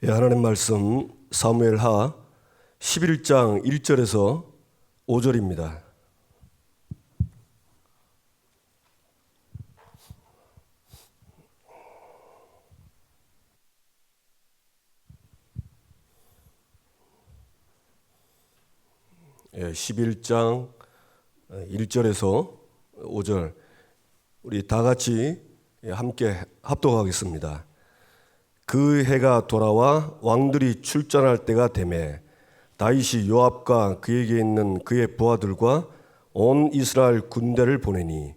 하나님 말씀 사무엘하 11장 1절에서 5절입니다. 예, 11장 1절에서 5절 우리 다 같이 함께 합독하겠습니다. 그 해가 돌아와 왕들이 출전할 때가 되매 다윗이 요압과 그에게 있는 그의 부하들과 온 이스라엘 군대를 보내니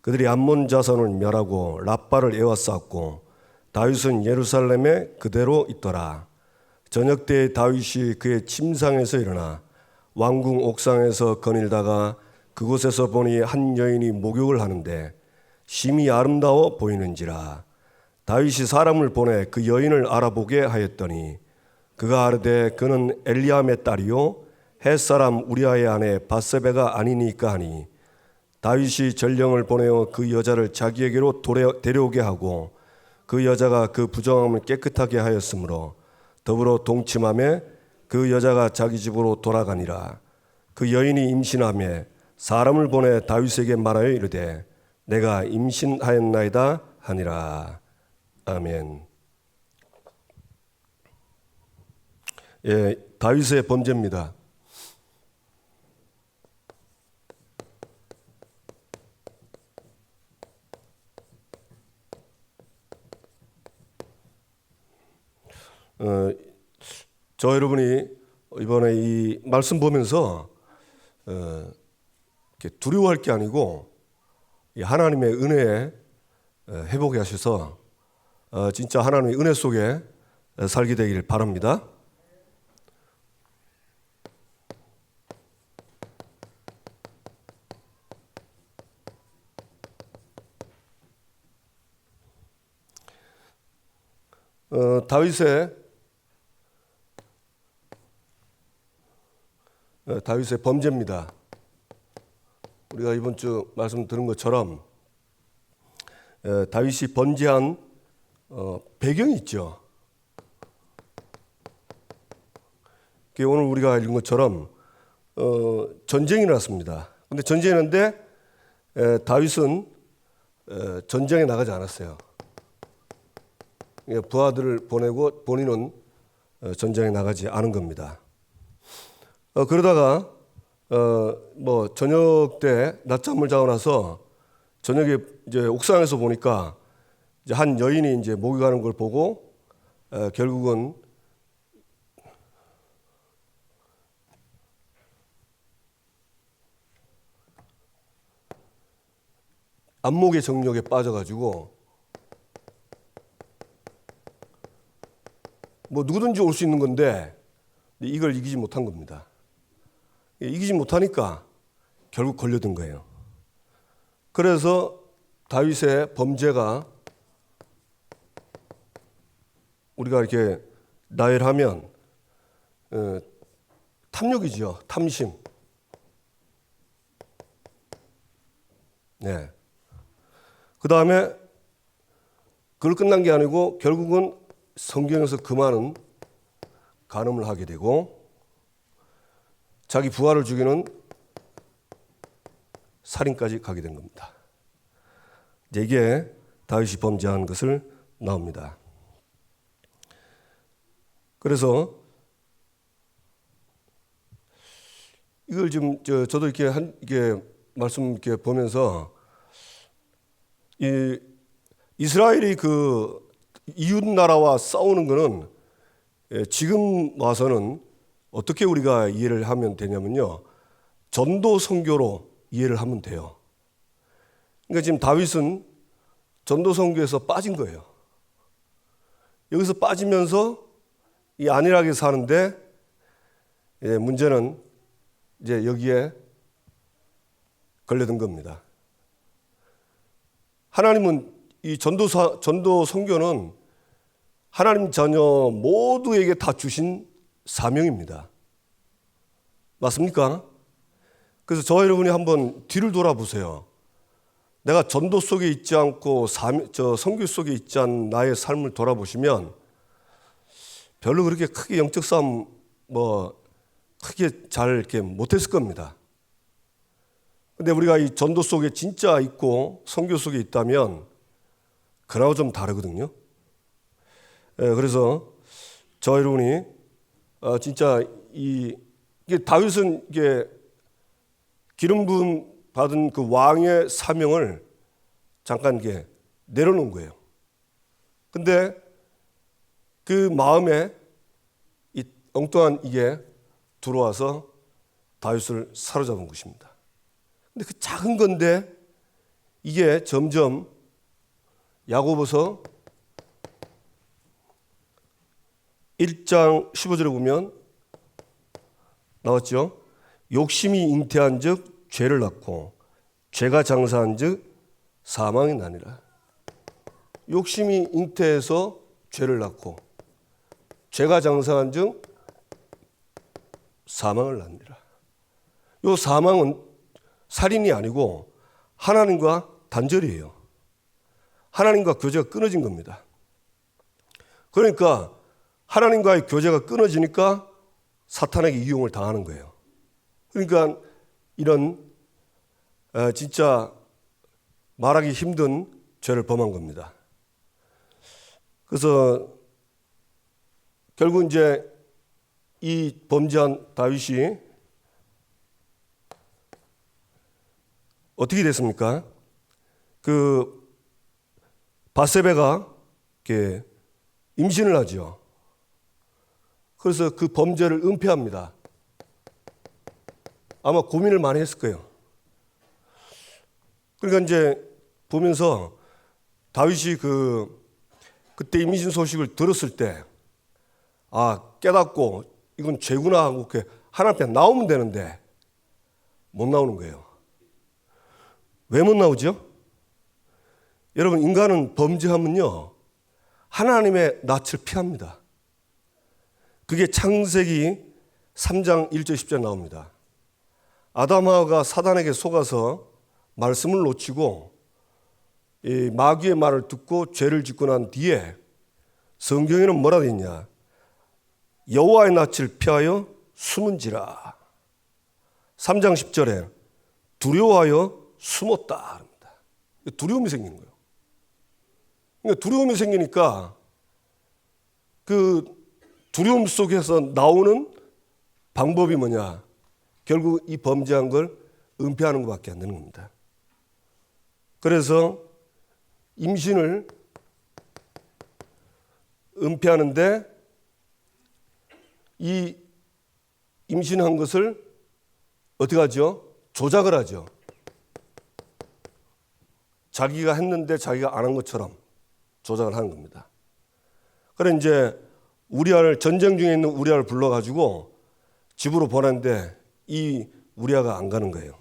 그들이 암몬 자손을 멸하고 랍바를 에워쌌고 다윗은 예루살렘에 그대로 있더라. 저녁 때에 다윗이 그의 침상에서 일어나 왕궁 옥상에서 거닐다가 그곳에서 보니 한 여인이 목욕을 하는데 심히 아름다워 보이는지라. 다윗이 사람을 보내 그 여인을 알아보게 하였더니 그가 아르되 그는 엘리암의 딸이요 햇사람 우리아의 아내 밧세바가 아니니까 하니 다윗이 전령을 보내어 그 여자를 자기에게로 데려오게 하고 그 여자가 그 부정함을 깨끗하게 하였으므로 더불어 동침하며 그 여자가 자기 집으로 돌아가니라. 그 여인이 임신하며 사람을 보내 다윗에게 말하여 이르되 내가 임신하였나이다 하니라. 아멘. 예, 다윗의 범죄입니다. 저 여러분이 이번에 이 말씀 보면서 이렇게 두려워할 게 아니고 하나님의 은혜에 회복해 하셔서 진짜 하나님의 은혜 속에 살게 되길 바랍니다. 다윗의 범죄입니다. 우리가 이번 주 말씀 들은 것처럼 다윗이 범죄한 배경이 있죠. 오늘 우리가 읽은 것처럼 전쟁이 났습니다. 근데 전쟁이 났는데 다윗은 전쟁에 나가지 않았어요. 부하들을 보내고 본인은 전쟁에 나가지 않은 겁니다. 그러다가 저녁 때 낮잠을 자고 나서 저녁에 이제 옥상에서 보니까 이제 한 여인이 이제 목욕하는 걸 보고 결국은 안목의 정욕에 빠져가지고 누구든지 올 수 있는 건데 이걸 이기지 못한 겁니다. 이기지 못하니까 결국 걸려든 거예요. 그래서 다윗의 범죄가 우리가 이렇게 나열하면 탐욕이죠. 탐심. 네. 그 다음에 그걸 끝난 게 아니고 결국은 성경에서 그 많은 간음을 하게 되고 자기 부하를 죽이는 살인까지 가게 된 겁니다. 이게 다윗이 범죄한 것을 나옵니다. 그래서 이걸 지금 저도 이렇게 말씀 이렇게 보면서 이스라엘이 그 이웃 나라와 싸우는 거는 지금 와서는 어떻게 우리가 이해를 하면 되냐면요. 전도 선교로 이해를 하면 돼요. 그러니까 지금 다윗은 전도 선교에서 빠진 거예요. 여기서 빠지면서 이 안일하게 사는데 문제는 이제 여기에 걸려든 겁니다. 하나님은 이 전도 선교는 하나님 자녀 모두에게 다 주신 사명입니다. 맞습니까? 그래서 저와 여러분이 한번 뒤를 돌아보세요. 내가 전도 속에 있지 않고 선교 속에 있지 않은 나의 삶을 돌아보시면 별로 그렇게 크게 영적 싸움 뭐 크게 잘 이렇게 못했을 겁니다. 근데 우리가 이 전도 속에 진짜 있고 선교 속에 있다면 그나마 좀 다르거든요. 그래서 저 여러분이 진짜 이게 다윗은 이게 기름 부음 받은 그 왕의 사명을 잠깐 이게 내려놓은 거예요. 근데 그 마음에 이 엉뚱한 이게 들어와서 다윗을 사로잡은 것입니다. 근데 그 작은 건데 이게 점점 야고보서 1장 15절에 보면 나왔죠. 욕심이 잉태한 즉 죄를 낳고 죄가 장사한 즉 사망이 나니라. 욕심이 잉태해서 죄를 낳고 죄가 장사한 즉 사망을 낳느니라. 이 사망은 살인이 아니고 하나님과 단절이에요. 하나님과 교제가 끊어진 겁니다. 그러니까 하나님과의 교제가 끊어지니까 사탄에게 이용을 당하는 거예요. 그러니까 이런 진짜 말하기 힘든 죄를 범한 겁니다. 그래서 결국 이제 이 범죄한 다윗이 어떻게 됐습니까? 그 바세바가 이렇게 임신을 하죠. 그래서 그 범죄를 은폐합니다. 아마 고민을 많이 했을 거예요. 그러니까 이제 보면서 다윗이 그때 임신 소식을 들었을 때 깨닫고 이건 죄구나 하고 하나님 앞에 나오면 되는데 못 나오는 거예요. 왜 못 나오죠? 여러분, 인간은 범죄하면요 하나님의 낯을 피합니다. 그게 창세기 3장 1절 10절 나옵니다. 아담하와가 사단에게 속아서 말씀을 놓치고 이 마귀의 말을 듣고 죄를 짓고 난 뒤에 성경에는 뭐라 되어 있냐? 여호와의 낯을 피하여 숨은지라. 3장 10절에 두려워하여 숨었다 합니다. 두려움이 생기는 거예요. 그러니까 두려움이 생기니까 그 두려움 속에서 나오는 방법이 뭐냐? 결국 이 범죄한 걸 은폐하는 것밖에 안 되는 겁니다. 그래서 임신을 은폐하는데 이 임신한 것을 어떻게 하죠? 조작을 하죠. 자기가 했는데 자기가 안 한 것처럼 조작을 하는 겁니다. 그래 이제 우리아를 전쟁 중에 있는 우리아를 불러가지고 집으로 보냈는데 이 우리아가 안 가는 거예요.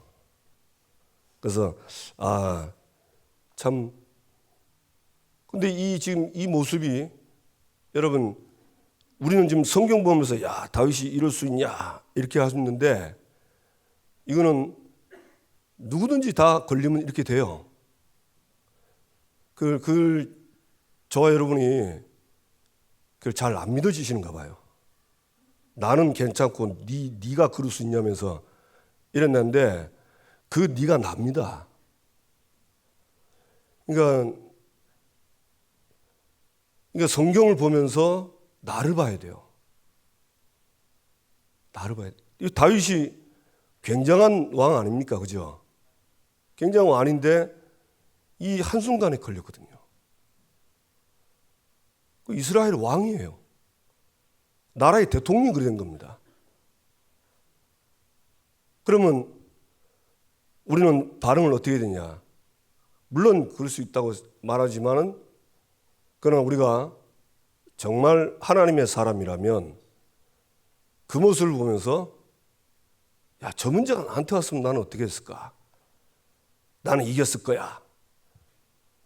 그래서 참 근데 지금 이 모습이 여러분 우리는 지금 성경 보면서 야 다윗이 이럴 수 있냐 이렇게 하셨는데 이거는 누구든지 다 걸리면 이렇게 돼요. 저와 여러분이 그걸 잘 안 믿어지시는가 봐요. 나는 괜찮고 네가 그럴 수 있냐면서 이랬는데 그 네가 납니다. 그러니까 성경을 보면서 나를 봐야 돼요. 나를 봐야 돼요. 다윗이 굉장한 왕 아닙니까? 그죠? 굉장한 왕인데 이 한순간에 걸렸거든요. 이스라엘 왕이에요. 나라의 대통령이 그래 된 겁니다. 그러면 우리는 반응을 어떻게 해야 되냐? 물론 그럴 수 있다고 말하지만은 그러나 우리가 정말 하나님의 사람이라면 그 모습을 보면서 야, 저 문제가 나한테 왔으면 나는 어떻게 했을까? 나는 이겼을 거야.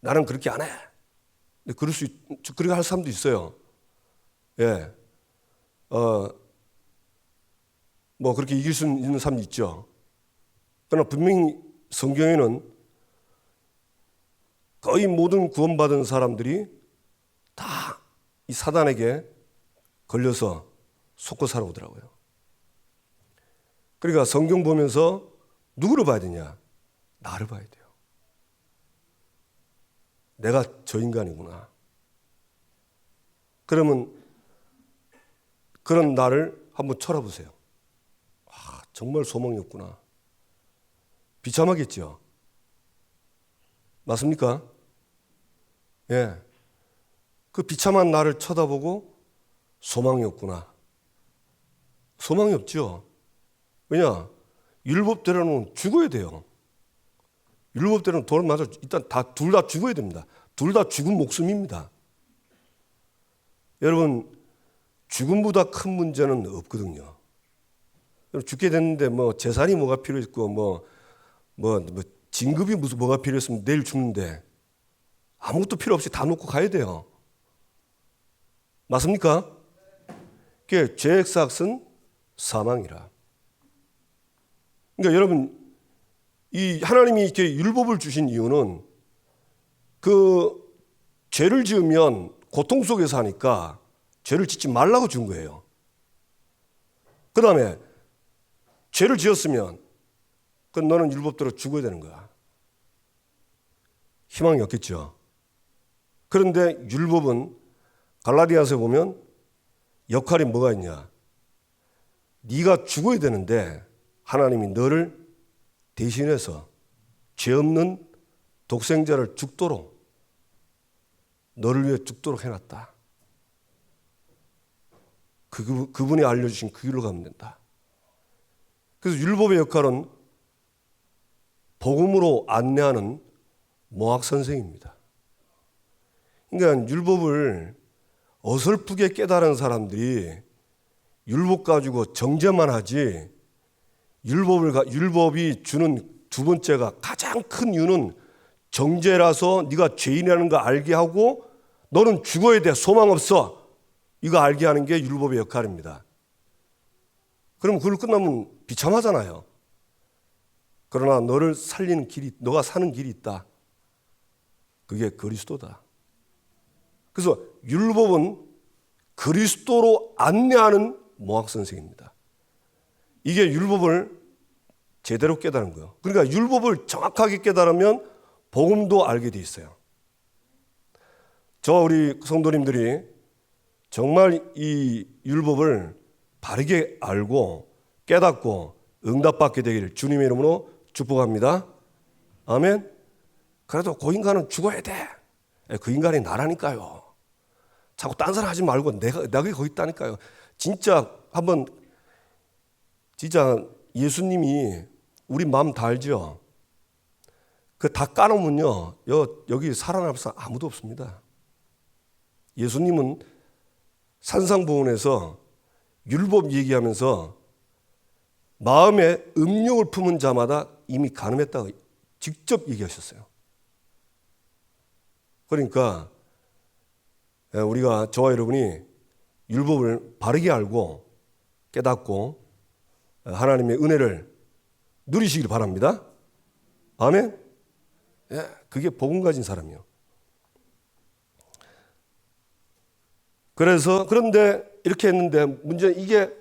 나는 그렇게 안 해. 근데 그렇게 할 사람도 있어요. 예. 뭐 그렇게 이길 수 있는 사람도 있죠. 그러나 분명히 성경에는 거의 모든 구원받은 사람들이 다 이 사단에게 걸려서 속고 살아오더라고요. 그러니까 성경 보면서 누구를 봐야 되냐? 나를 봐야 돼요. 내가 저 인간이구나. 그러면 그런 나를 한번 쳐다보세요. 아, 정말 소망이 없구나. 비참하겠죠? 맞습니까? 예. 그 비참한 나를 쳐다보고 소망이 없구나. 소망이 없죠? 왜냐? 율법대로는 죽어야 돼요. 율법대로는 돌 맞아 일단 둘 다 죽어야 됩니다. 둘 다 죽은 목숨입니다. 여러분, 죽음보다 큰 문제는 없거든요. 죽게 됐는데 뭐 재산이 뭐가 필요했고 뭐 진급이 뭐가 필요했으면 내일 죽는데 아무것도 필요 없이 다 놓고 가야 돼요. 맞습니까? 그게 죄의 삭은 사망이라. 그러니까 여러분, 이 하나님이 이렇게 율법을 주신 이유는 그 죄를 지으면 고통 속에 사니까 죄를 짓지 말라고 준 거예요. 그 다음에 죄를 지었으면 그럼 너는 율법대로 죽어야 되는 거야. 희망이 없겠죠. 그런데 율법은 갈라디아서에 보면 역할이 뭐가 있냐? 네가 죽어야 되는데 하나님이 너를 대신해서 죄 없는 독생자를 죽도록 너를 위해 죽도록 해놨다. 그분이 알려주신 그 길로 가면 된다. 그래서 율법의 역할은 복음으로 안내하는 모학 선생입니다. 그러니까 율법을 어설프게 깨달은 사람들이 율법 가지고 정죄만 하지, 율법이 주는 두 번째가 가장 큰 이유는 정죄라서 네가 죄인이라는 거 알게 하고 너는 죽어야 돼, 소망 없어, 이거 알게 하는 게 율법의 역할입니다. 그럼 그걸 끝나면 비참하잖아요. 그러나 너를 살리는 길이, 너가 사는 길이 있다. 그게 그리스도다. 그래서 율법은 그리스도로 안내하는 모학 선생입니다. 이게 율법을 제대로 깨달은 거예요. 그러니까 율법을 정확하게 깨달으면 복음도 알게 돼 있어요. 우리 성도님들이 정말 이 율법을 바르게 알고 깨닫고 응답받게 되기를 주님의 이름으로 축복합니다. 아멘. 그래도 그 인간은 죽어야 돼. 그 인간이 나라니까요. 자꾸 딴 사람 하지 말고 내가 거기 있다니까요. 진짜 예수님이 우리 마음 다 알죠? 그 다 까놓으면요, 여기 살아남을 사람 아무도 없습니다. 예수님은 산상보훈에서 율법 얘기하면서 마음에 음욕을 품은 자마다 이미 간음했다고 직접 얘기하셨어요. 그러니까 저와 여러분이 율법을 바르게 알고 깨닫고 하나님의 은혜를 누리시길 바랍니다. 아멘. 예, 그게 복음 가진 사람이요. 그런데 이렇게 했는데 문제는 이게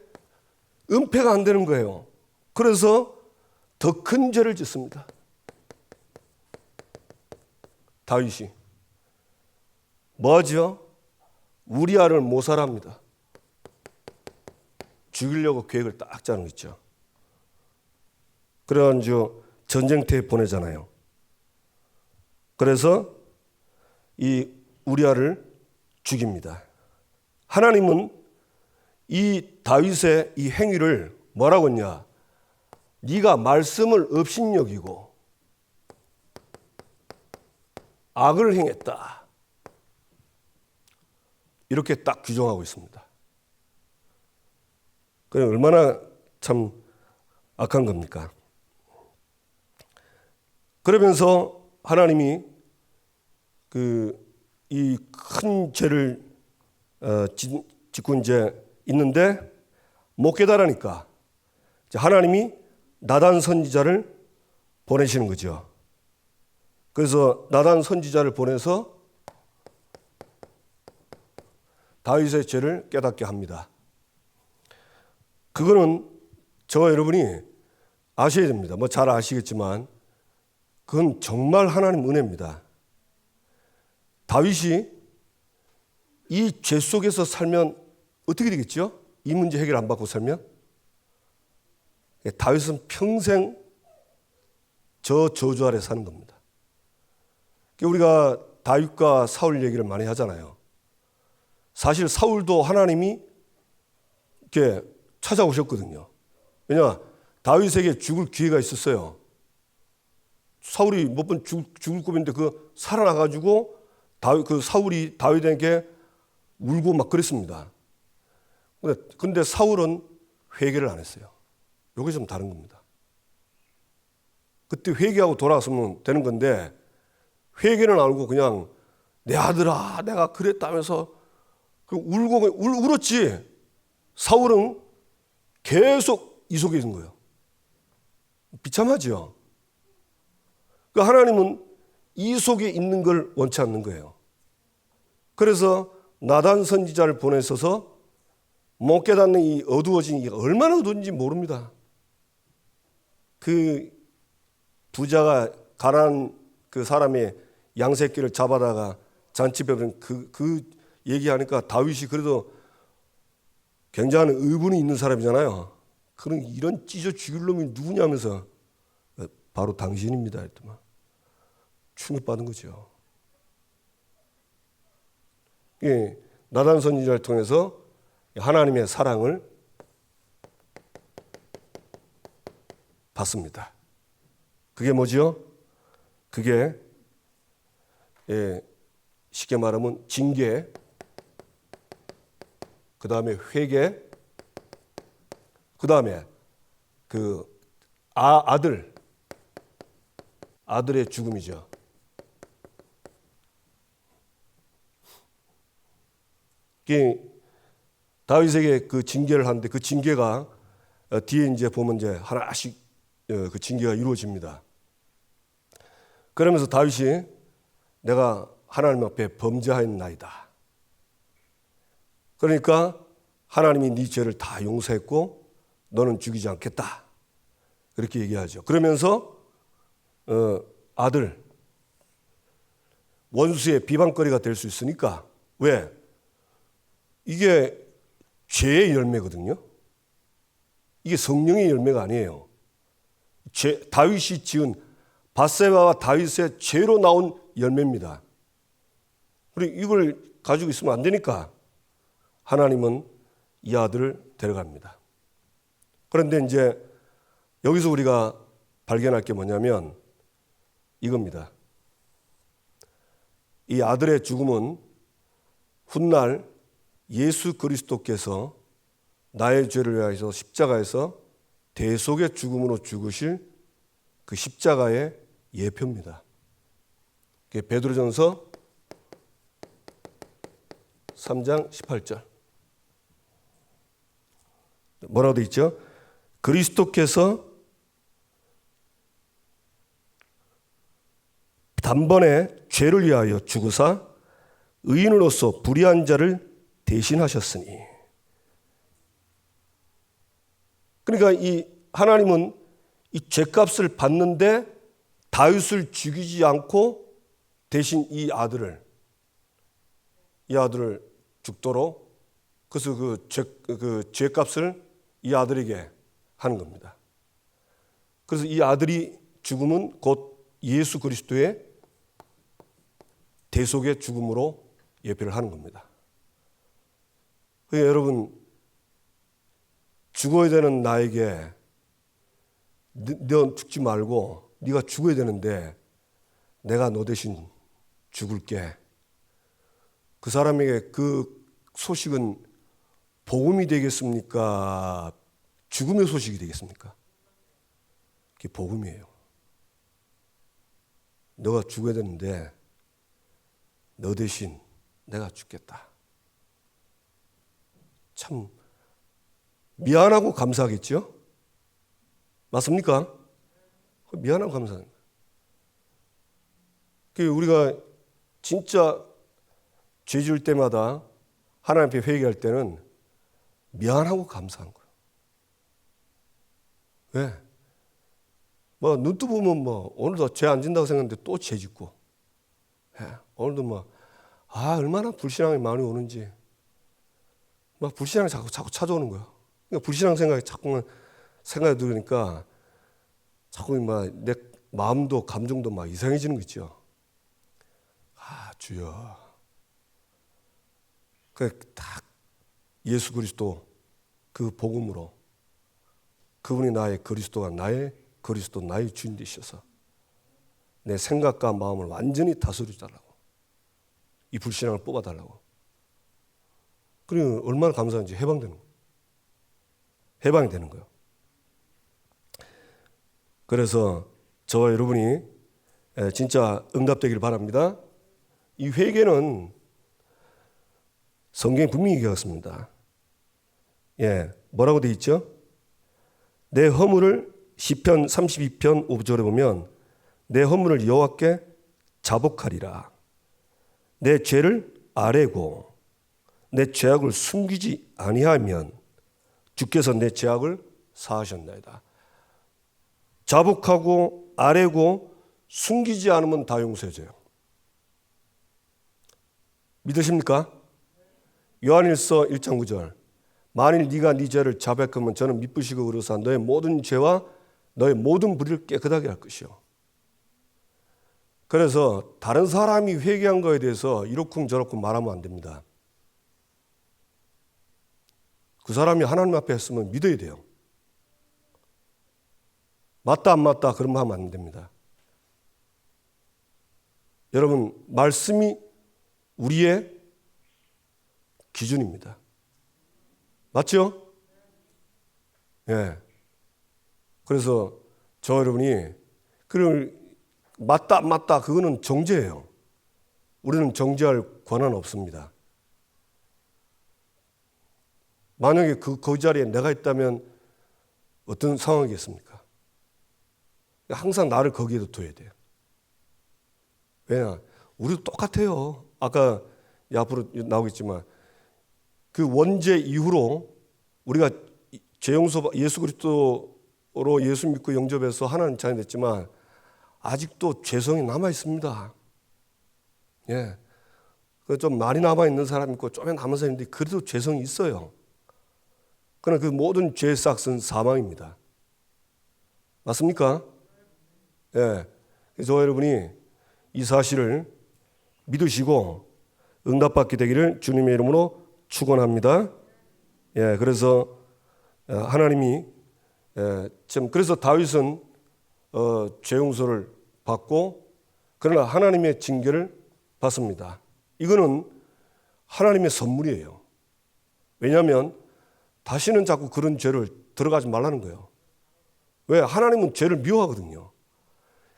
은폐가 안 되는 거예요. 그래서 더 큰 죄를 짓습니다. 다윗이 뭐죠? 우리아를 모살합니다. 죽이려고 계획을 딱 짜는 거 있죠. 그래가지고 전쟁터에 보내잖아요. 그래서 이 우리아를 죽입니다. 하나님은 이 다윗의 이 행위를 뭐라고 했냐? 네가 말씀을 업신여기고 악을 행했다. 이렇게 딱 규정하고 있습니다. 그럼 얼마나 참 악한 겁니까? 그러면서 하나님이 이 큰 죄를 짓고 이제 있는데 못 깨달으니까 하나님이 나단 선지자를 보내시는 거죠. 그래서 나단 선지자를 보내서 다윗의 죄를 깨닫게 합니다. 그거는 저와 여러분이 아셔야 됩니다. 뭐 잘 아시겠지만 그건 정말 하나님 은혜입니다. 다윗이 이 죄 속에서 살면 어떻게 되겠죠? 이 문제 해결 안 받고 살면? 다윗은 평생 저 저주 아래 사는 겁니다. 우리가 다윗과 사울 얘기를 많이 하잖아요. 사실 사울도 하나님이 이렇게 찾아오셨거든요. 왜냐, 다윗에게 죽을 기회가 있었어요. 사울이 몇 번 죽을 꿈인데 그 살아나가지고 그 사울이 다윗에게 울고 막 그랬습니다. 근데 사울은 회개를 안 했어요. 이게 좀 다른 겁니다. 그때 회개하고 돌아왔으면 되는 건데 회개는 안 하고 그냥 내 아들아 내가 그랬다면서 울고 울었지. 사울은 계속 이 속에 있는 거예요. 비참하죠. 하나님은 이 속에 있는 걸 원치 않는 거예요. 그래서 나단 선지자를 보내셔서 못 깨닫는 이 어두워진 이가 얼마나 어두운지 모릅니다. 그 부자가 가난한 그 사람의 양새끼를 잡아다가 잔치배부른 그 얘기하니까 다윗이 그래도 굉장한 의분이 있는 사람이잖아요. 그런 이런 찢어 죽일 놈이 누구냐면서 바로 당신입니다 했더만 충격받은 거죠. 예, 나단 선지자를 통해서 하나님의 사랑을 받습니다. 그게 뭐죠? 그게 쉽게 말하면 징계, 그 다음에 회개, 그 다음에 그 아들의 죽음이죠. 다윗에게 그 징계를 하는데 그 징계가 뒤에 이제 보면 이제 하나씩 그 징계가 이루어집니다. 그러면서 다윗이 내가 하나님 앞에 범죄하였나이다. 그러니까 하나님이 네 죄를 다 용서했고 너는 죽이지 않겠다. 그렇게 얘기하죠. 그러면서 아들 원수의 비방거리가 될 수 있으니까 왜? 이게 죄의 열매거든요. 이게 성령의 열매가 아니에요. 다윗이 지은 밧세바와 다윗의 죄로 나온 열매입니다. 그리고 이걸 가지고 있으면 안 되니까 하나님은 이 아들을 데려갑니다. 그런데 이제 여기서 우리가 발견할 게 뭐냐면 이겁니다. 이 아들의 죽음은 훗날 예수 그리스도께서 나의 죄를 위하여서 십자가에서 대속의 죽음으로 죽으실 그 십자가의 예표입니다. 베드로전서 3장 18절 뭐라고 되어 있죠? 그리스도께서 단번에 죄를 위하여 죽으사 의인으로서 불의한 자를 대신하셨으니. 그러니까 이 하나님은 이 죄값을 받는데 다윗을 죽이지 않고 대신 이 아들을 죽도록 그래서 그 죄값을 이 아들에게 하는 겁니다. 그래서 이 아들이 죽음은 곧 예수 그리스도의 대속의 죽음으로 예표를 하는 겁니다. 그러니까 여러분 죽어야 되는 나에게 너 죽지 말고 네가 죽어야 되는데 내가 너 대신 죽을게. 그 사람에게 그 소식은 복음이 되겠습니까? 죽음의 소식이 되겠습니까? 그게 복음이에요. 너가 죽어야 되는데 너 대신 내가 죽겠다. 참 미안하고 감사하겠죠? 맞습니까? 미안하고 감사합니다. 우리가 진짜 죄 지을 때마다 하나님 앞에 회개할 때는 미안하고 감사한 거예요. 왜? 뭐 눈 뜨보면 뭐 오늘도 죄 안 진다고 생각했는데 또 죄 짓고, 오늘도 뭐 얼마나 불신앙이 많이 오는지 막 불신앙이 자꾸 찾아오는 거예요. 그러니까 불신앙 생각이 자꾸만 생각이 들으니까 자꾸 막 내 마음도 감정도 막 이상해지는 거 있죠. 주여. 딱 예수 그리스도 그 복음으로 그분이 나의 그리스도가 나의 그리스도 나의 주인 되셔서 내 생각과 마음을 완전히 다스려 달라고, 이 불신앙을 뽑아 달라고. 그리고 얼마나 감사한지 해방되는 거예요. 해방이 되는 거예요. 그래서 저와 여러분이 진짜 응답되기를 바랍니다. 이 회개는 성경에 분명히 얘기했습니다. 뭐라고 되어 있죠? 내 허물을 시편 32편 5절에 보면 내 허물을 여호와께 자복하리라. 내 죄를 아뢰고 내 죄악을 숨기지 아니하면 주께서 내 죄악을 사하셨나이다. 자복하고 아뢰고 숨기지 않으면 다 용서해줘요. 믿으십니까? 요한일서 1장 9절. 만일 네가 네 죄를 자백하면 저는 미쁘시고 의로사 너의 모든 죄와 너의 모든 불의를 깨끗하게 할 것이요. 그래서 다른 사람이 회개한 거에 대해서 이러쿵저러쿵 말하면 안 됩니다. 그 사람이 하나님 앞에 했으면 믿어야 돼요. 맞다 안 맞다 그런 말 하면 안 됩니다. 여러분, 말씀이 우리의 기준입니다. 맞죠? 그래서 저 여러분이 그걸 맞다 안 맞다 그거는 정죄예요. 우리는 정죄할 권한 없습니다. 만약에 그 자리에 내가 있다면 어떤 상황이겠습니까? 항상 나를 거기에도 둬야 돼요. 왜냐? 우리도 똑같아요. 아까 앞으로 나오겠지만 그 원죄 이후로 우리가 죄용서 예수 그리스도로 예수 믿고 영접해서 하나님 자녀 됐지만 아직도 죄성이 남아 있습니다. 좀 많이 남아 있는 사람이 있고 좀 남은 사람이 있는데 그래도 죄성이 있어요. 그러나 그 모든 죄의 싹은 사망입니다. 맞습니까? 그래서 여러분이 이 사실을 믿으시고 응답받게 되기를 주님의 이름으로 축원합니다. 그래서 하나님이 그래서 다윗은 죄 용서를 받고 그러나 하나님의 징계를 받습니다. 이거는 하나님의 선물이에요. 왜냐하면 다시는 자꾸 그런 죄를 들어가지 말라는 거예요. 왜? 하나님은 죄를 미워하거든요.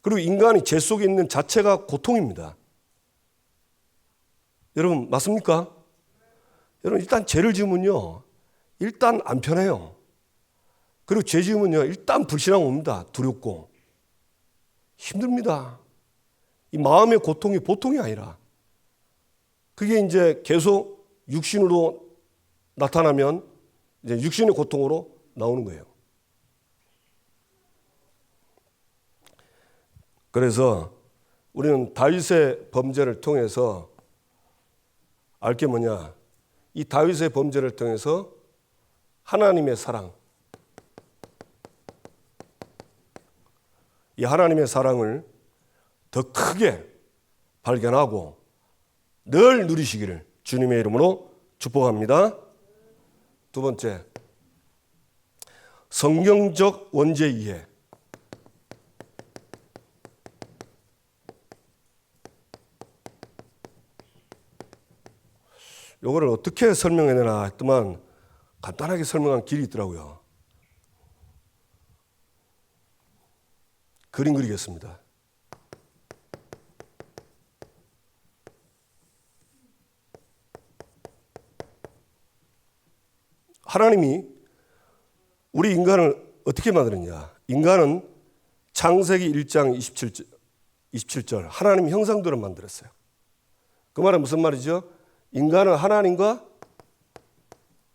그리고 인간이 죄 속에 있는 자체가 고통입니다. 여러분 맞습니까? 여러분 일단 죄를 지으면요 일단 안 편해요. 그리고 죄 지으면요 일단 불신앙 옵니다. 두렵고 힘듭니다. 이 마음의 고통이 보통이 아니라 그게 이제 계속 육신으로 나타나면 이제 육신의 고통으로 나오는 거예요. 그래서 우리는 다윗의 범죄를 통해서 알 게 뭐냐? 이 다윗의 범죄를 통해서 하나님의 사랑, 이 하나님의 사랑을 더 크게 발견하고 늘 누리시기를 주님의 이름으로 축복합니다. 두 번째, 성경적 원죄 이해. 요거를 어떻게 설명해야 되나 했더만 간단하게 설명한 길이 있더라고요. 그림 그리겠습니다. 하나님이 우리 인간을 어떻게 만들었냐? 인간은 창세기 1장 27절 하나님 형상대로 만들었어요. 그 말은 무슨 말이죠? 인간은 하나님과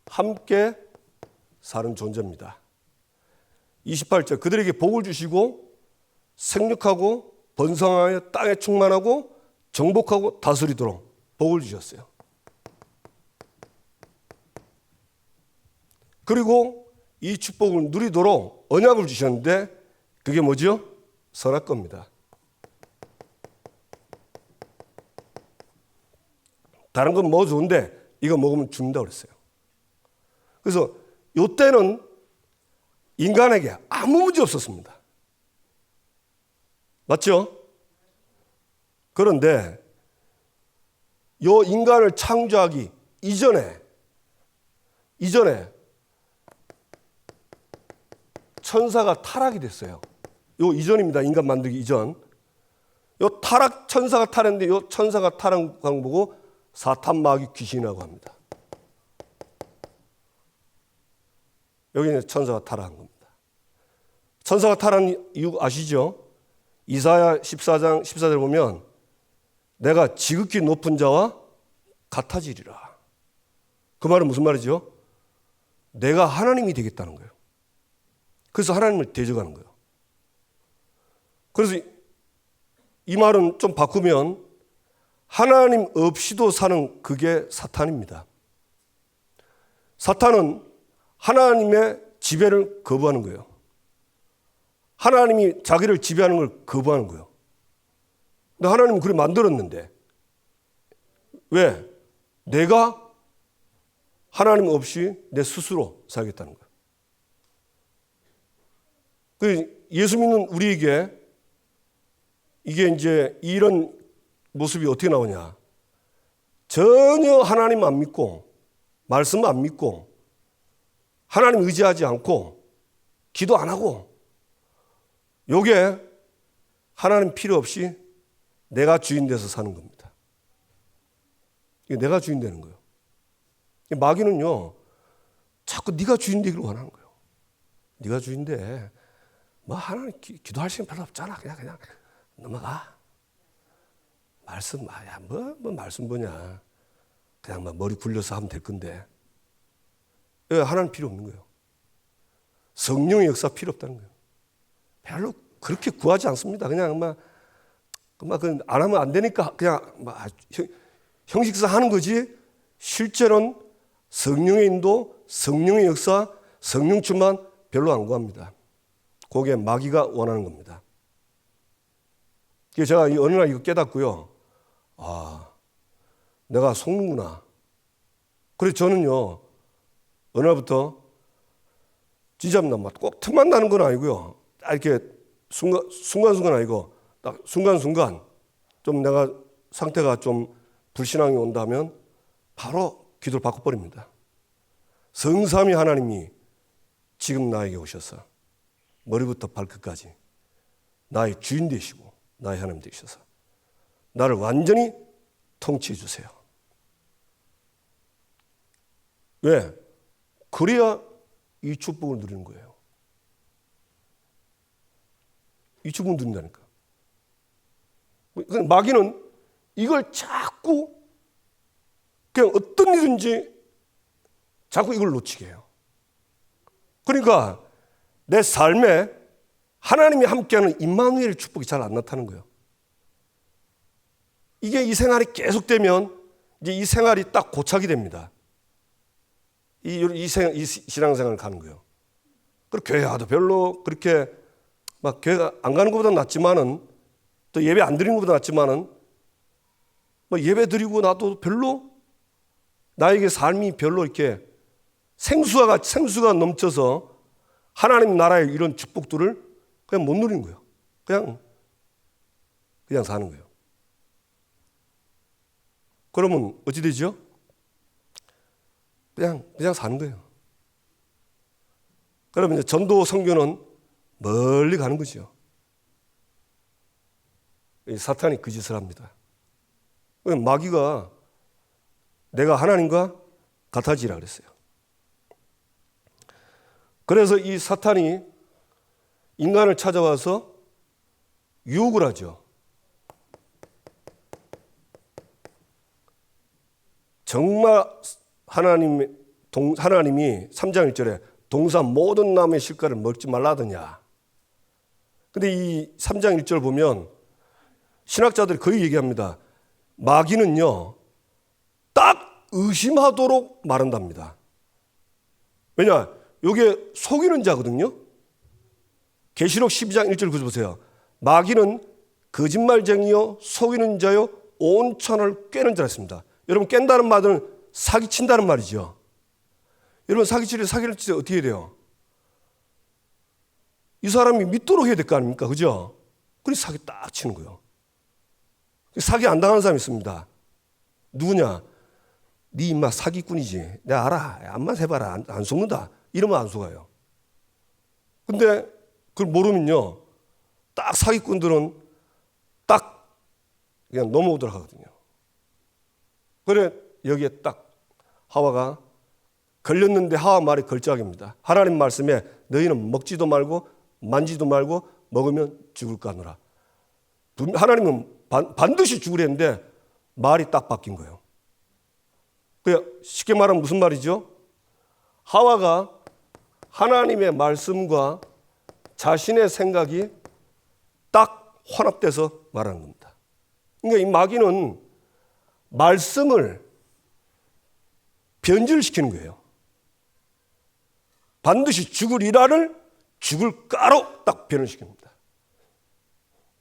함께 사는 존재입니다. 28절 그들에게 복을 주시고 생육하고 번성하여 땅에 충만하고 정복하고 다스리도록 복을 주셨어요. 그리고 이 축복을 누리도록 언약을 주셨는데 그게 뭐죠? 선악과입니다. 다른 건 뭐 좋은데 이거 먹으면 죽는다고 그랬어요. 그래서 이때는 인간에게 아무 문제 없었습니다. 맞죠? 그런데 이 인간을 창조하기 이전에 천사가 타락이 됐어요. 요 이전입니다. 인간 만들기 이전. 요 천사가 타락했는데 요 천사가 타락한 거 보고 사탄 마귀 귀신이라고 합니다. 여기는 천사가 타락한 겁니다. 천사가 타락한 이유 아시죠? 이사야 14장 14절 보면 내가 지극히 높은 자와 같아지리라. 그 말은 무슨 말이죠? 내가 하나님이 되겠다는 거예요. 그래서 하나님을 대적하는 거예요. 그래서 이 말은 좀 바꾸면 하나님 없이도 사는 그게 사탄입니다. 사탄은 하나님의 지배를 거부하는 거예요. 하나님이 자기를 지배하는 걸 거부하는 거예요. 근데 하나님은 그래 만들었는데 왜? 내가 하나님 없이 내 스스로 살겠다는 거예요. 예수 믿는 우리에게 이게 이제 이런 모습이 어떻게 나오냐. 전혀 하나님 안 믿고 말씀 안 믿고 하나님 의지하지 않고 기도 안 하고 요게 하나님 필요 없이 내가 주인 돼서 사는 겁니다. 이게 내가 주인 되는 거예요. 마귀는요 자꾸 네가 주인 되기를 원하는 거예요. 네가 주인 돼. 뭐 하나님 기도할 시간 별로 없잖아. 그냥 넘어가. 말씀 야 뭐 말씀 뭐냐. 그냥 막 머리 굴려서 하면 될 건데. 하나님 필요 없는 거예요. 성령의 역사 필요 없다는 거예요. 별로 그렇게 구하지 않습니다. 그냥 막 안 하면 안 되니까 그냥 막 형식상 하는 거지. 실제로는 성령의 인도, 성령의 역사, 성령 충만 별로 안 구합니다. 그게 마귀가 원하는 겁니다. 제가 어느 날 이거 깨닫고요. 아, 내가 속는구나. 그래서 저는요, 어느 날부터 진짜입니다. 꼭 틈만 나는 건 아니고요. 이렇게 순간순간 아니고 딱 순간순간 좀 내가 상태가 좀 불신앙이 온다면 바로 기도를 바꿔버립니다. 성삼위 하나님이 지금 나에게 오셔서 머리부터 발끝까지 나의 주인 되시고 나의 하나님 되셔서 나를 완전히 통치해 주세요. 왜? 그래야 이 축복을 누리는 거예요. 이 축복을 누린다니까. 마귀는 이걸 자꾸 그냥 어떤 일인지 자꾸 이걸 놓치게 해요. 그러니까 내 삶에 하나님이 함께하는 임마누엘 축복이 잘 안 나타나는 거예요. 이게 이 생활이 계속되면 이제 이 생활이 딱 고착이 됩니다. 이 신앙생활을 가는 거예요. 그리고 교회 가도 별로 그렇게 막 교회 안 가는 것보다 낫지만은 또 예배 안 드리는 것보다 낫지만은 뭐 예배 드리고 나도 별로 나에게 삶이 별로 이렇게 생수가 넘쳐서 하나님 나라의 이런 축복들을 그냥 못 누리는 거예요. 그냥 사는 거예요. 그러면 어찌 되죠? 그냥 사는 거예요. 그러면 이제 전도 선교는 멀리 가는 거죠. 사탄이 그 짓을 합니다. 마귀가 내가 하나님과 같아지라 그랬어요. 그래서 이 사탄이 인간을 찾아와서 유혹을 하죠. 정말 하나님 하나님이 3장 1절에 동산 모든 나무의 실과를 먹지 말라 하더냐. 근데 이 3장 1절 보면 신학자들이 거의 얘기합니다. 마귀는요, 딱 의심하도록 말한답니다. 왜냐? 이게 속이는 자거든요. 계시록 12장 1절 9절 보세요. 마귀는 거짓말쟁이요 속이는 자요 온 천을 꿰는 자라 했습니다. 여러분, 깬다는 말은 사기친다는 말이죠. 여러분, 사기를 치면 어떻게 돼요? 이 사람이 믿도록 해야 될 거 아닙니까? 그죠? 그래서 사기 딱 치는 거예요. 사기 안 당하는 사람이 있습니다. 누구냐? 네 인마 사기꾼이지. 내가 알아. 암만 해봐라. 안 속는다. 이러면 안 속아요. 근데 그걸 모르면요, 딱 사기꾼들은 딱 그냥 넘어오도록 하거든요. 그래 여기에 딱 하와가 걸렸는데 하와 말이 걸작입니다. 하나님 말씀에 너희는 먹지도 말고 만지도 말고 먹으면 죽을까 하노라. 하나님은 반드시 죽으랬는데 말이 딱 바뀐 거예요. 쉽게 말하면 무슨 말이죠? 하와가 하나님의 말씀과 자신의 생각이 딱 혼합돼서 말하는 겁니다. 그러니까 이 마귀는 말씀을 변질시키는 거예요. 반드시 죽으리라를 죽을까로 딱 변형시킵니다.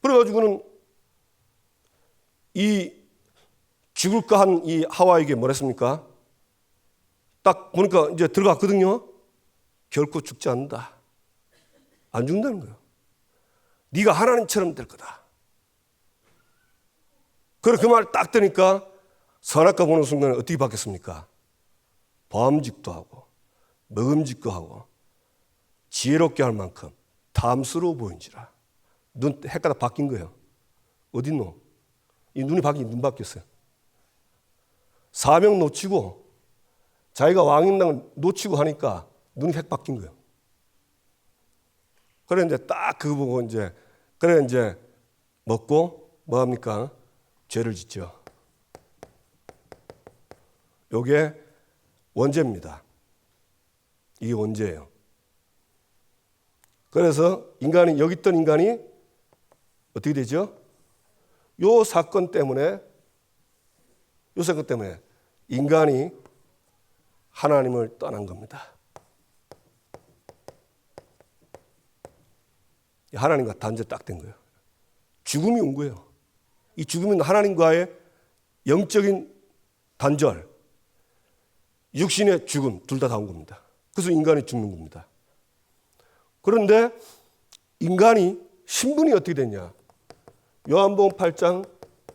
그래가지고는 이 죽을까 한 이 하와에게 뭐랬습니까? 딱 보니까 이제 들어갔거든요. 결코 죽지 않는다. 안 죽는다는 거예요. 네가 하나님처럼 될 거다. 그래 그 말 딱 뜨니까 선악과 보는 순간에 어떻게 바뀌었습니까? 보암직도 하고 먹음직도 하고 지혜롭게 할 만큼 탐스러워 보인지라. 눈 헷갈아 바뀐 거예요. 어딨노? 이 눈이 눈 바뀌었어요. 사명 놓치고 자기가 왕인당을 놓치고 하니까 눈이 획 바뀐 거예요. 그래 이제 딱 그거 보고 이제 먹고 뭐 합니까? 죄를 짓죠. 요게 원죄입니다. 이게 원죄예요. 그래서 여기 있던 인간이 어떻게 되죠? 요 사건 때문에 인간이 하나님을 떠난 겁니다. 하나님과 단절 딱 된 거예요. 죽음이 온 거예요. 이 죽음은 하나님과의 영적인 단절, 육신의 죽음 둘 다 온 겁니다. 그래서 인간이 죽는 겁니다. 그런데 인간이 신분이 어떻게 됐냐? 요한복음 8장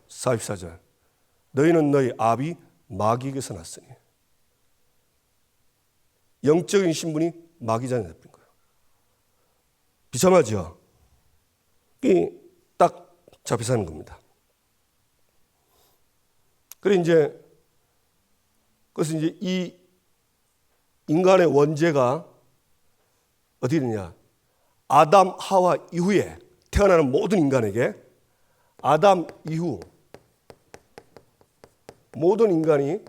44절. 너희는 너희 아비 마귀에게서 났으니. 영적인 신분이 마귀자녀 됐던 거예요. 비참하죠? 딱 잡혀 사는 겁니다. 그래서 이제 이 인간의 원죄가 어떻게 되냐? 아담, 하와 이후에 태어나는 모든 인간에게 아담 이후 모든 인간이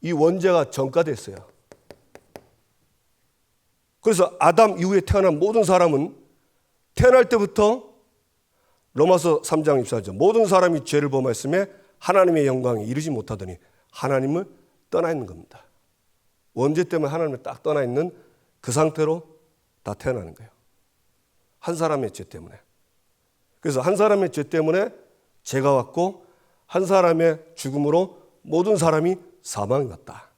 이 원죄가 전가됐어요. 그래서 아담 이후에 태어난 모든 사람은 태어날 때부터 로마서 3장 24절 모든 사람이 죄를 범하였음에 하나님의 영광에 이르지 못하더니 하나님을 떠나 있는 겁니다. 원죄 때문에 하나님을 딱 떠나 있는 그 상태로 다 태어나는 거예요. 한 사람의 죄 때문에. 그래서 한 사람의 죄 때문에 죄가 왔고 한 사람의 죽음으로 모든 사람이 사망이 왔다.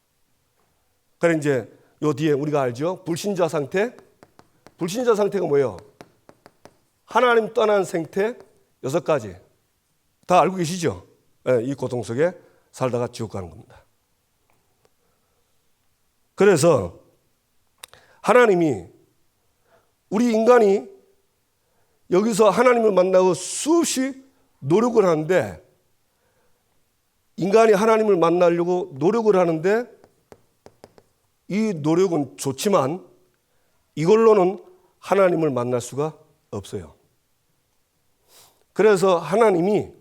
그래 이제 요 뒤에 우리가 알죠? 불신자 상태. 불신자 상태가 뭐예요? 하나님 떠난 상태 6가지. 다 알고 계시죠? 네, 이 고통 속에 살다가 지옥 가는 겁니다. 그래서 하나님이 우리 인간이 여기서 하나님을 만나고 수없이 노력을 하는데 인간이 하나님을 만나려고 노력을 하는데 이 노력은 좋지만 이걸로는 하나님을 만날 수가 없어요. 그래서 하나님이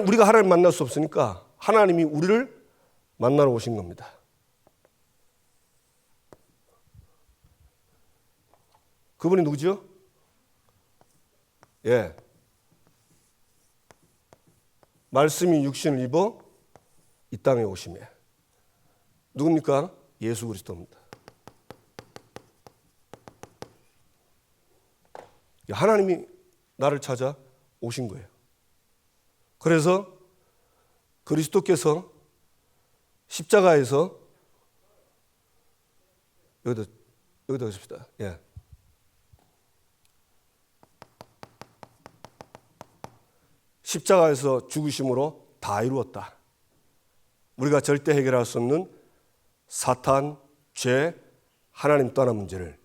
우리가 하나님 만날 수 없으니까 하나님이 우리를 만나러 오신 겁니다. 그분이 누구죠? 예. 말씀이 육신을 입어 이 땅에 오심에. 누굽니까? 예수 그리스도입니다. 하나님이 나를 찾아 오신 거예요. 그래서 그리스도께서 십자가에서 여기다 하십시다. 예. 십자가에서 죽으심으로 다 이루었다. 우리가 절대 해결할 수 없는 사탄, 죄, 하나님 떠난 문제를,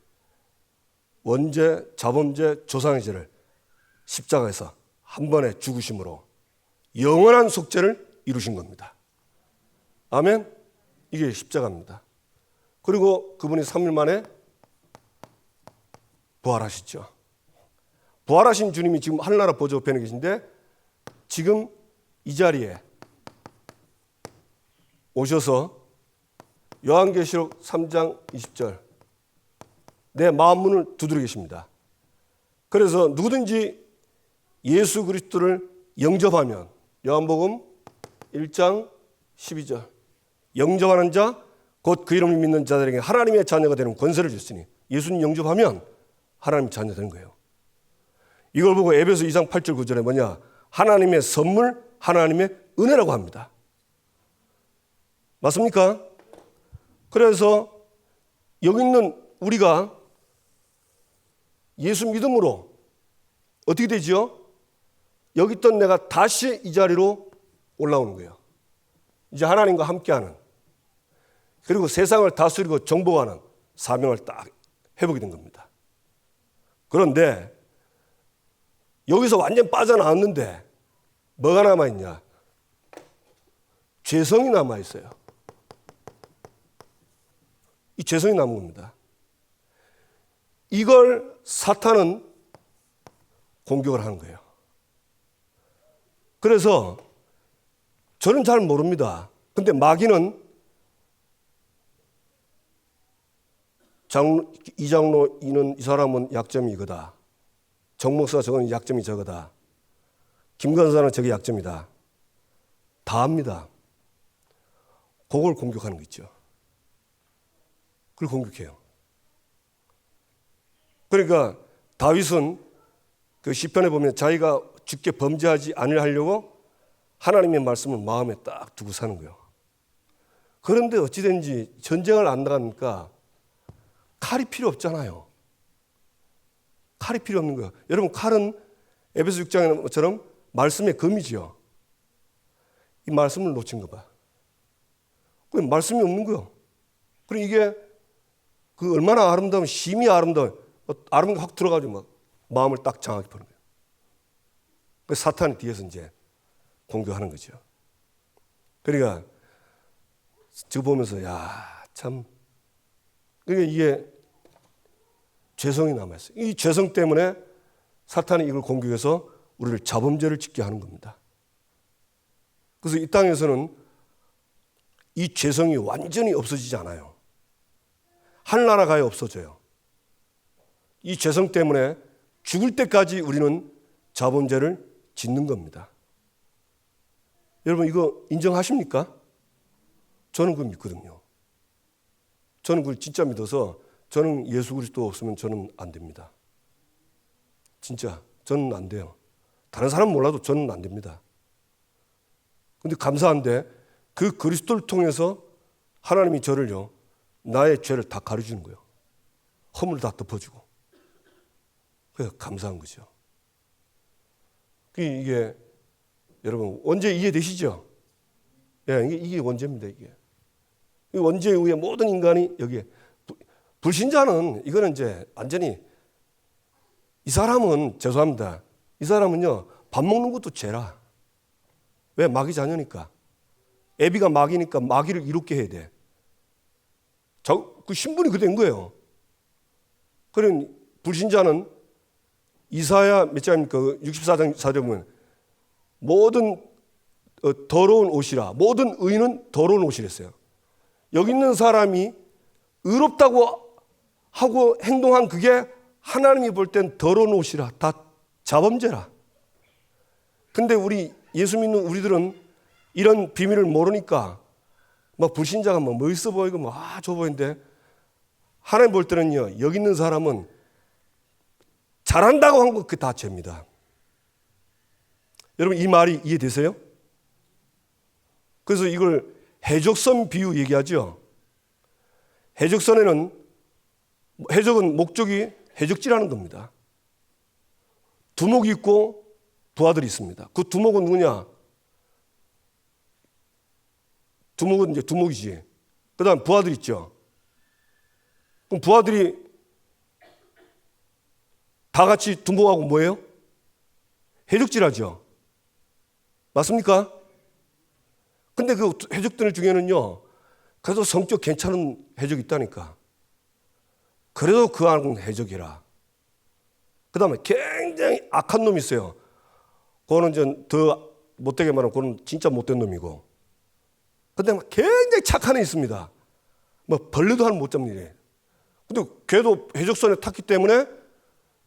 원죄, 자범죄, 조상의 죄를 십자가에서 한 번에 죽으심으로 영원한 속죄를 이루신 겁니다. 아멘? 이게 십자가입니다. 그리고 그분이 3일 만에 부활하셨죠. 부활하신 주님이 지금 하늘나라 보좌 우편에 계신데 지금 이 자리에 오셔서 요한계시록 3장 20절 내 마음 문을 두드려 계십니다. 그래서 누구든지 예수 그리스도를 영접하면 요한복음 1장 12절 영접하는 자 곧 그 이름을 믿는 자들에게 하나님의 자녀가 되는 권세를 줬으니 예수님 영접하면 하나님의 자녀 되는 거예요. 이걸 보고 에베소 2장 8절 9절에 뭐냐? 하나님의 선물, 하나님의 은혜라고 합니다. 맞습니까? 그래서 여기 있는 우리가 예수 믿음으로 어떻게 되죠? 여기 있던 내가 다시 이 자리로 올라오는 거예요. 이제 하나님과 함께하는, 그리고 세상을 다스리고 정복하는 사명을 딱 해보게 된 겁니다. 그런데 여기서 완전 빠져나왔는데 뭐가 남아있냐? 죄성이 남아있어요. 이 죄성이 남은 겁니다. 이걸 사탄은 공격을 하는 거예요. 그래서 저는 잘 모릅니다. 근데 마귀는 이장로 이 사람은 약점이 이거다. 정목사 저건 약점이 저거다. 김관사는 저게 약점이다. 다 합니다. 그걸 공격하는 거 있죠. 그걸 공격해요. 그러니까 다윗은 그 시편에 보면 자기가 죽게 범죄하지 않으려고 하나님의 말씀을 마음에 딱 두고 사는 거예요. 그런데 어찌된지 전쟁을 안 나가니까 칼이 필요 없잖아요. 칼이 필요 없는 거예요. 여러분 칼은 에베소 6장처럼 말씀의 검이지요. 이 말씀을 놓친 거 봐. 그 말씀이 없는 거예요. 그리고 이게 그 얼마나 아름다운 심이 아름다운 확 들어가지고 막 마음을 딱 장하게 푸는 거예요. 그 사탄이 뒤에서 이제 공격하는 거죠. 그러니까 저 보면서 야 참. 그러니까 이게 죄성이 남아있어요. 이 죄성 때문에 사탄이 이걸 공격해서 우리를 자범죄를 짓게 하는 겁니다. 그래서 이 땅에서는 이 죄성이 완전히 없어지지 않아요. 하늘나라 가야 없어져요. 이 죄성 때문에 죽을 때까지 우리는 자범죄를 짓는 겁니다. 여러분 이거 인정하십니까? 저는 그걸 믿거든요. 저는 그걸 진짜 믿어서 저는 예수 그리스도 없으면 저는 안 됩니다. 진짜 저는 안 돼요. 다른 사람은 몰라도 저는 안 됩니다. 그런데 감사한데 그 그리스도를 통해서 하나님이 저를요 나의 죄를 다 가려주는 거예요. 허물을 다 덮어주고. 그래서 감사한 거죠. 이게 여러분 원죄 이해되시죠? 예, 이게 원죄입니다. 이게 원죄에 의해 모든 인간이 여기에 불신자는 이거는 이제 완전히 이 사람은 죄송합니다. 이 사람은요 밥 먹는 것도 죄라. 왜? 마귀 자녀니까. 애비가 마귀니까 마귀를 이롭게 해야 돼. 그 신분이 그 된 거예요. 그런 불신자는 이사야 몇 장입니까? 64장 4절 보면 모든 더러운 옷이라. 모든 의인은 더러운 옷이랬어요. 여기 있는 사람이 의롭다고 하고 행동한 그게 하나님이 볼 땐 더러운 옷이라. 다 자범죄라. 근데 우리 예수 믿는 우리들은 이런 비밀을 모르니까 막 불신자가 막 멋있어 보이고 막 좋아 보이는데 하나님 볼 때는요, 여기 있는 사람은 잘한다고 한 거 그게 다 죄입니다. 여러분 이 말이 이해되세요? 그래서 이걸 해적선 비유 얘기하죠. 해적선에는 해적은 목적이 해적질하는 겁니다. 두목이 있고 부하들이 있습니다. 그 두목은 누구냐? 두목은 이제 두목이지. 그 다음 부하들 있죠. 그럼 부하들이 다 같이 두목하고 뭐예요? 해적질하죠. 맞습니까? 근데 그 해적들 중에는요, 그래도 성격 괜찮은 해적이 있다니까. 그래도 그 안은 해적이라. 그 다음에 굉장히 악한 놈이 있어요. 그거는 이제 더 못되게 말하면 그건 진짜 못된 놈이고. 근데 굉장히 착한 애 있습니다. 뭐 벌레도 한 못 잡는 애. 근데 걔도 해적선에 탔기 때문에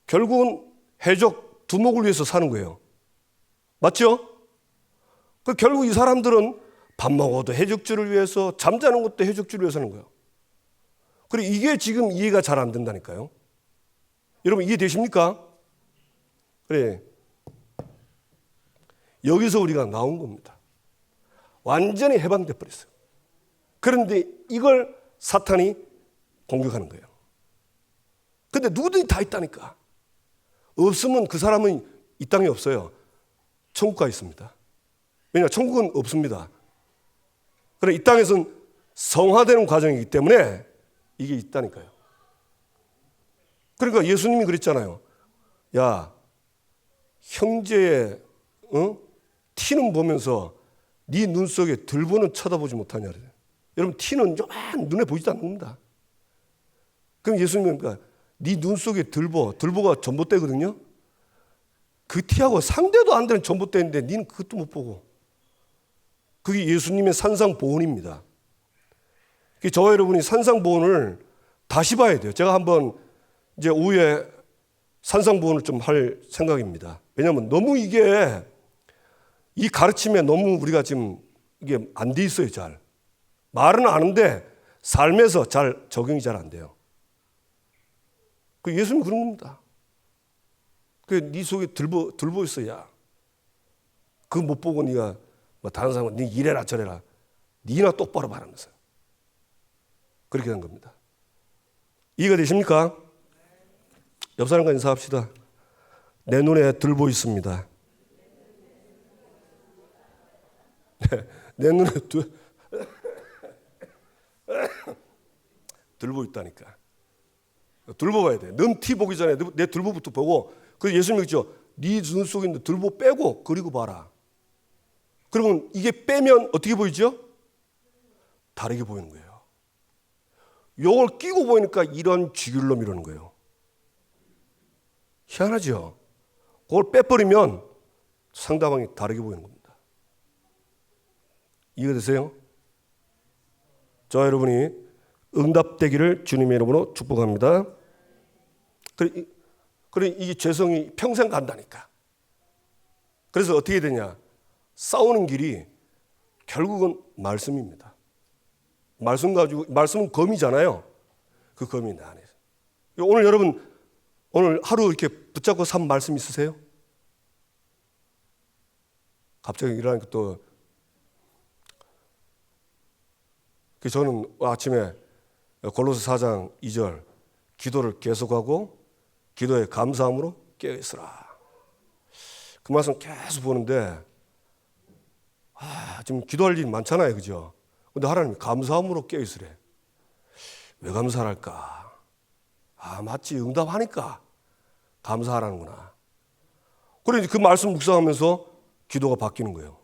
결국은 해적 두목을 위해서 사는 거예요. 맞죠? 그 결국 이 사람들은 밥 먹어도 해적줄을 위해서, 잠자는 것도 해적줄을 위해서 하는 거예요. 그리고 이게 지금 이해가 잘 안 된다니까요. 여러분 이해되십니까? 그래. 여기서 우리가 나온 겁니다. 완전히 해방돼 버렸어요. 그런데 이걸 사탄이 공격하는 거예요. 근데 누구든지 다 있다니까. 없으면 그 사람은 이 땅에 없어요. 천국 가 있습니다. 왜냐? 천국은 없습니다. 그래 이 땅에서는 성화되는 과정이기 때문에 이게 있다니까요. 그러니까 예수님이 그랬잖아요. 야, 형제의 티는 보면서 네 눈 속에 들보는 쳐다보지 못하냐. 여러분 티는 요만 눈에 보이지도 않는 겁니다. 그럼 예수님은 그러니까 네 눈 속에 들보가 전봇대거든요. 그 티하고 상대도 안 되는 전봇대인데 니는 그것도 못 보고. 그게 예수님의 산상보훈입니다. 저와 여러분이 산상보훈을 다시 봐야 돼요. 제가 한번 이제 오후에 산상보훈을 좀 할 생각입니다. 왜냐하면 너무 이게 이 가르침에 너무 우리가 지금 이게 안 돼 있어요. 잘 말은 아는데 삶에서 잘 적용이 잘 안 돼요. 그 예수님 그런 겁니다. 그 네 속에 들보 있어야. 그거 못 보고 네가 뭐 다른 사람은 네 이래라 저래라. 네나 똑바로 말하면서 그렇게 된 겁니다. 이해가 되십니까? 옆 사람과 인사합시다. 내 눈에 들보 있습니다. 내 눈에 들보 있다니까. 들보 봐야 돼. 넌 티 보기 전에 내 들보부터 보고. 그래서 예수님이 그랬죠. 네 눈 속에 있는 들보 빼고 그리고 봐라. 그러면 이게 빼면 어떻게 보이죠? 다르게 보이는 거예요. 요걸 끼고 보이니까 이런 쥐귤놈 이러는 거예요. 희한하죠? 그걸 빼버리면 상대방이 다르게 보이는 겁니다. 이해가 되세요? 저와 여러분이 응답되기를 주님의 이름으로 축복합니다. 그래 이게 죄성이 평생 간다니까. 그래서 어떻게 되냐? 싸우는 길이 결국은 말씀입니다. 말씀 가지고, 말씀은 검이잖아요. 그 검이 내 안에서. 오늘 여러분, 오늘 하루 이렇게 붙잡고 산 말씀 있으세요? 갑자기 일어나니까 또, 저는 아침에 골로새 4장 2절, 기도를 계속하고 기도에 감사함으로 깨어있으라. 그 말씀 계속 보는데, 지금 기도할 일이 많잖아요. 그죠? 근데 하나님이 감사함으로 깨어있으래. 왜 감사할까? 마치 응답하니까 감사하라는구나. 그래, 그 말씀 묵상하면서 기도가 바뀌는 거예요.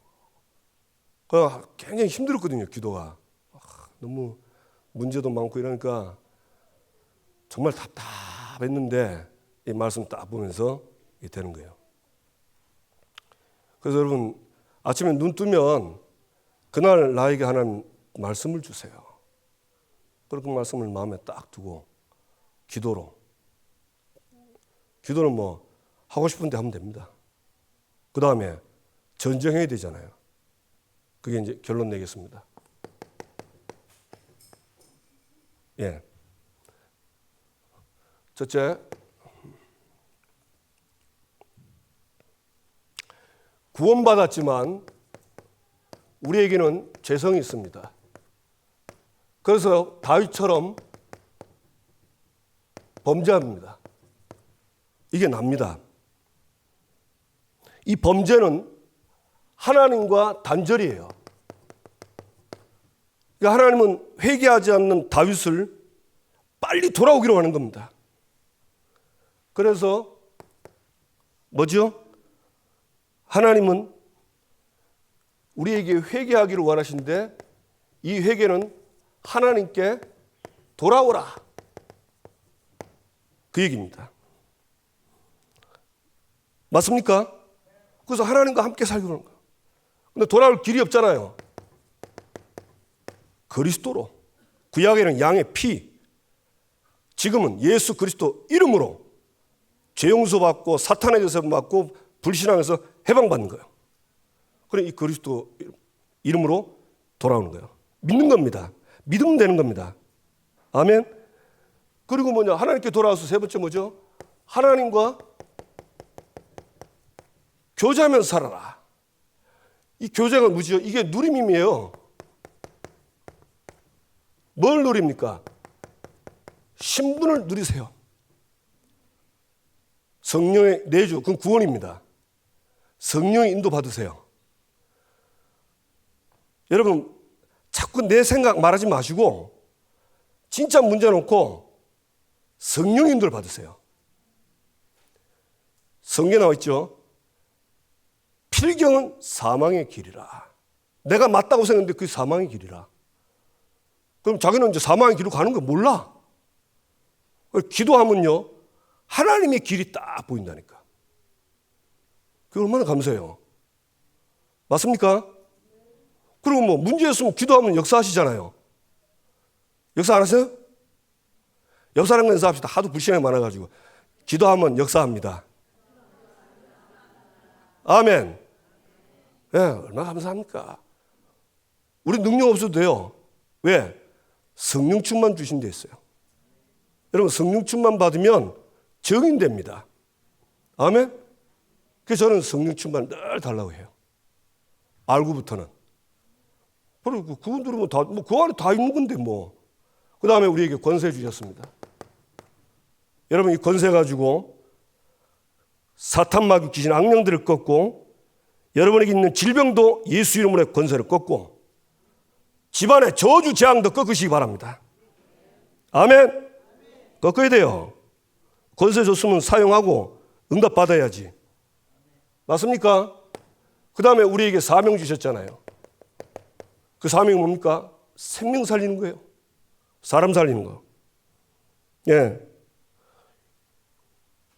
굉장히 힘들었거든요, 기도가. 너무 문제도 많고 이러니까 정말 답답했는데 이 말씀 딱 보면서 이게 되는 거예요. 그래서 여러분, 아침에 눈 뜨면 그날 나에게 하나님 말씀을 주세요. 그리고 그 말씀을 마음에 딱 두고 기도는 뭐 하고 싶은데 하면 됩니다. 그 다음에 전쟁해야 되잖아요. 그게 이제 결론 내겠습니다. 예. 첫째, 구원받았지만 우리에게는 죄성이 있습니다. 그래서 다윗처럼 범죄합니다. 이게 납니다. 이 범죄는 하나님과 단절이에요. 그러니까 하나님은 회개하지 않는 다윗을 빨리 돌아오기로 하는 겁니다. 그래서 뭐죠? 하나님은 우리에게 회개하기를 원하시는데 이 회개는 하나님께 돌아오라. 그 얘기입니다. 맞습니까? 그래서 하나님과 함께 살기로 하는 거예요. 근데 돌아올 길이 없잖아요. 그리스도로. 구약에는 양의 피, 지금은 예수 그리스도 이름으로 죄 용서받고 사탄에게서 받고 불신앙에서 해방받는 거예요. 그래 이 그리스도 이름으로 돌아오는 거예요. 믿는 겁니다. 믿으면 되는 겁니다. 아멘. 그리고 뭐냐, 하나님께 돌아와서 세 번째 뭐죠? 하나님과 교제하면서 살아라. 이 교제가 뭐죠? 이게 누림임이에요. 뭘 누립니까? 신분을 누리세요. 성령의 내주, 그건 구원입니다. 성령의 인도 받으세요. 여러분, 자꾸 내 생각 말하지 마시고 진짜 문제 놓고 성령 인도를 받으세요. 성경에 나와 있죠. 필경은 사망의 길이라. 내가 맞다고 생각했는데 그게 사망의 길이라. 그럼 자기는 이제 사망의 길로 가는 거 몰라. 기도하면요, 하나님의 길이 딱 보인다니까. 그게 얼마나 감사해요. 맞습니까? 그리고 뭐 문제 있으면 기도하면 역사하시잖아요. 역사 안 하세요? 옆 사람과 인사합시다. 하도 불신앙이 많아가지고. 기도하면 역사합니다. 아멘. 예, 얼마나 감사합니까? 우리 능력 없어도 돼요. 왜? 성령 충만 주신 데 있어요. 여러분, 성령 충만 받으면 정인됩니다. 아멘? 그래서 저는 성령 충만 늘 달라고 해요. 알고부터는. 그리고 그분들은 뭐 다, 그 안에 다 있는 건데 뭐. 그 다음에 우리에게 권세 주셨습니다. 여러분, 이 권세 가지고 사탄 마귀 귀신 악령들을 꺾고 여러분에게 있는 질병도 예수 이름으로 권세를 꺾고 집안의 저주 재앙도 꺾으시기 바랍니다. 아멘. 꺾어야 돼요. 권세 줬으면 사용하고 응답 받아야지. 맞습니까? 그 다음에 우리에게 사명 주셨잖아요. 그 사명이 뭡니까? 생명 살리는 거예요. 사람 살리는 거. 예.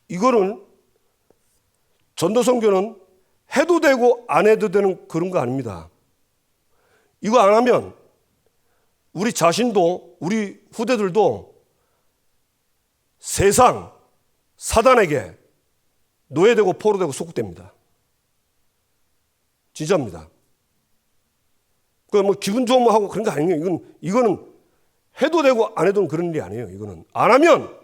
이거는 전도선교는 해도 되고 안 해도 되는 그런 거 아닙니다. 이거 안 하면 우리 자신도 우리 후대들도 세상 사단에게 노예되고 포로되고 속국됩니다. 진짜입니다. 그 뭐 기분 좋으면 하고 그런 거 아니에요. 이거는 해도 되고 안 해도 그런 일이 아니에요. 이거는 안 하면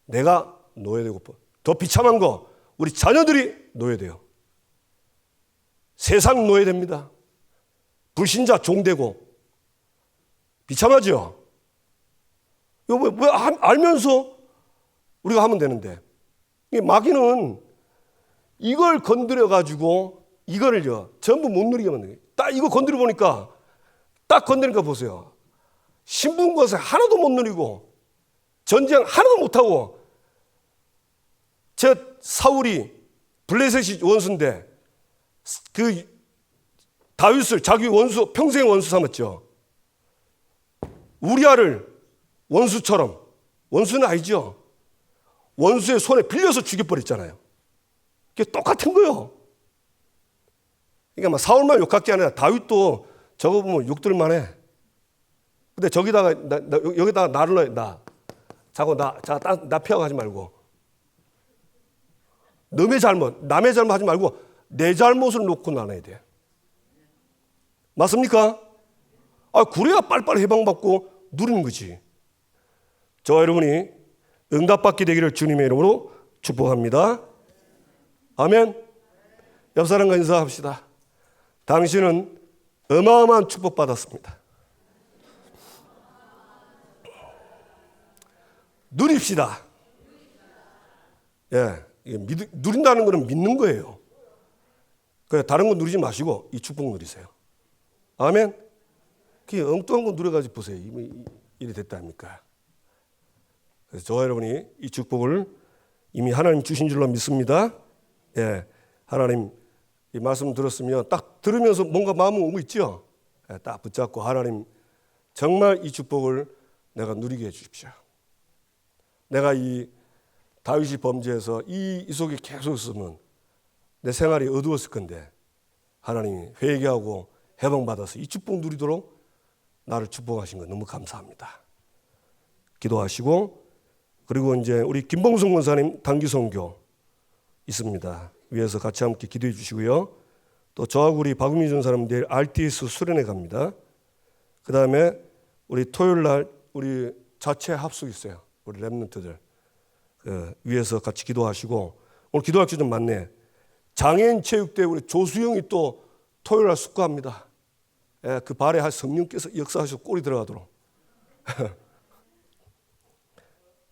내가 노예되고 더 비참한 거 우리 자녀들이 노예돼요. 세상 노예됩니다. 불신자 종되고 비참하죠. 이거 왜 알면서 우리가 하면 되는데 마귀는 이걸 건드려 가지고 이거를요 전부 못 누리게 만드는 거예요. 딱 이거 건드려 보니까 딱 건드리니까 보세요. 신분 것을 하나도 못 누리고 전쟁 하나도 못 하고 제 사울이 블레셋이 원수인데 그 다윗을 자기 원수 평생 원수 삼았죠. 우리아를 원수처럼 원수는 아니죠. 원수의 손에 빌려서 죽여버렸잖아요. 그게 똑같은 거예요. 그러니까 막 사울만 욕할 게 아니라 다윗도 저거 보면 욕들 만해. 근데 저기다가 여기다가 나를 넣어. 나 자고 나 피하고 말고 남의 잘못 하지 말고 내 잘못을 놓고 나눠야 돼. 맞습니까? 그래야 빨리빨리 해방받고 누리는 거지. 저와 여러분이 응답받게 되기를 주님의 이름으로 축복합니다. 아멘. 옆 사람과 인사합시다. 당신은 어마어마한 축복받았습니다. 누립시다. 예, 누린다는 것은 믿는 거예요. 그래, 다른 거 누리지 마시고 이 축복 누리세요. 아멘. 그 엉뚱한 거 누려가지고 보세요. 이리 됐다 아닙니까? 그래서 저와 여러분이 이 축복을 이미 하나님 주신 줄로 믿습니다. 예, 하나님 이 말씀 들었으면 딱 들으면서 뭔가 마음은 오고 있죠. 예, 딱 붙잡고 하나님 정말 이 축복을 내가 누리게 해주십시오. 내가 이 다윗이 범죄해서 이 속에 계속 있으면 내 생활이 어두웠을 건데 하나님이 회개하고 해방받아서 이 축복 누리도록 나를 축복하신 거 너무 감사합니다. 기도하시고 그리고 이제 우리 김봉성 권사님 단기 선교 있습니다. 위에서 같이 함께 기도해 주시고요. 또 저하고 우리 박은미 전사님 내일 RTS 수련회 갑니다. 그 다음에 우리 토요일 날 우리 자체 합숙 있어요. 우리 랩런트들 위에서 같이 기도하시고 오늘 기도할 게 좀 많네. 장애인 체육대 우리 조수영이 또 토요일 날 숙고합니다. 예, 그 발에 할 성령께서 역사하셔서 골이 들어가도록.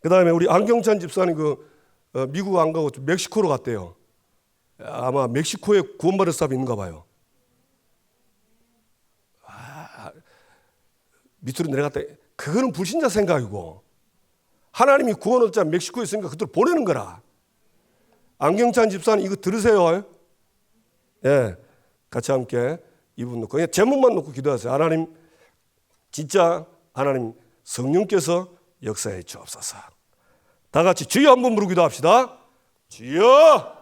그 다음에 우리 안경찬 집사님 미국 안 가고 멕시코로 갔대요. 아마 멕시코에 구원받을 사람이 있는가 봐요. 밑으로 내려갔다. 그거는 불신자 생각이고 하나님이 구원을 자 멕시코에 있으니까 그들 보내는 거라. 안경찬 집사님 이거 들으세요. 예, 같이 함께 이분 놓고 그냥 제목만 놓고 기도하세요. 하나님 진짜 하나님 성령께서 역사해 주옵소서. 다 같이 주여 한번 부르고 기도합시다. 주여.